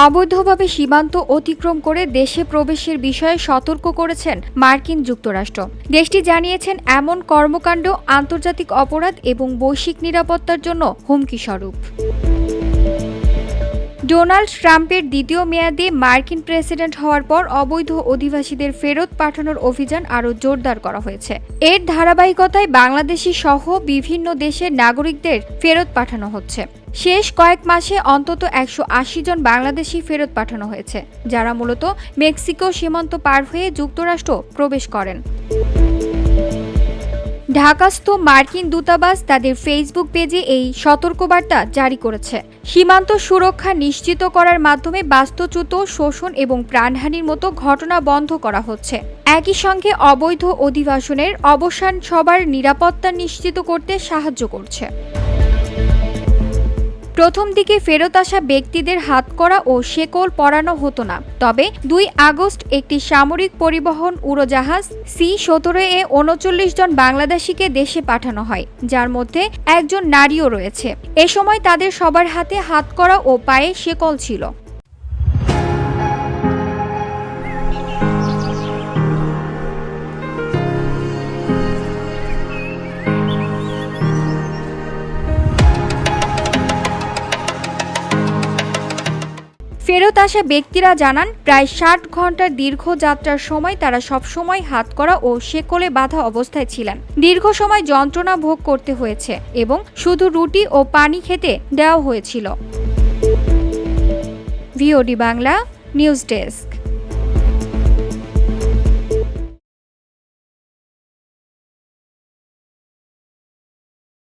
অবৈধভাবে সীমান্ত অতিক্রম করে দেশে প্রবেশের বিষয়ে সতর্ক করেছেন মার্কিন যুক্তরাষ্ট্র। দেশটি জানিয়েছেন এমন কর্মকাণ্ড আন্তর্জাতিক অপরাধ এবং বৈশ্বিক নিরাপত্তার জন্য হুমকি স্বরূপ। ডোনাল্ড ট্রাম্পের দ্বিতীয় মেয়াদে মার্কিন প্রেসিডেন্ট হওয়ার পর অবৈধ অভিবাসীদের ফেরত পাঠানোর অভিযান আরও জোরদার করা হয়েছে। এর ধারাবাহিকতায় বাংলাদেশি সহ বিভিন্ন দেশের নাগরিকদের ফেরত পাঠানো হচ্ছে। শেষ কয়েক মাসে অন্তত 180 জন বাংলাদেশি ফেরত পাঠানো হয়েছে, যারা মূলত মেক্সিকো সীমান্ত পার হয়ে যুক্তরাষ্ট্র প্রবেশ করেন। ঢাকাস্থ মার্কিন দূতাবাস তাদের ফেসবুক পেজে এই সতর্কবার্তা জারি করেছে। সীমান্ত সুরক্ষা নিশ্চিত করার মাধ্যমে বাস্তুচ্যুত, শোষণ এবং প্রাণহানির মতো ঘটনা বন্ধ করা হচ্ছে। একই সঙ্গে অবৈধ অভিবাসনের অবসান সবার নিরাপত্তা নিশ্চিত করতে সাহায্য করছে। প্রথম দিকে ফেরত আসা ব্যক্তিদের হাতকড়া ও শেকল পরানো হতো না, তবে 2 আগস্ট একটি সামরিক পরিবহন উড়োজাহাজ C-17 39 জন বাংলাদেশিকে দেশে পাঠানো হয়, যার মধ্যে একজন নারীও রয়েছে। এ সময় তাদের সবার হাতে হাতকড়া ও পায়ে শেকল ছিল। ফেরত আসা ব্যক্তিরা জানান, প্রায় 60 ঘন্টার দীর্ঘ যাত্রার সময় তারা সবসময় হাতকড়া ও শেকলে বাঁধা অবস্থায় ছিলেন। দীর্ঘ সময় যন্ত্রণা ভোগ করতে হয়েছে এবং শুধু রুটি ও পানি খেতে দেওয়া হয়েছিল। VOD Bangla news desk.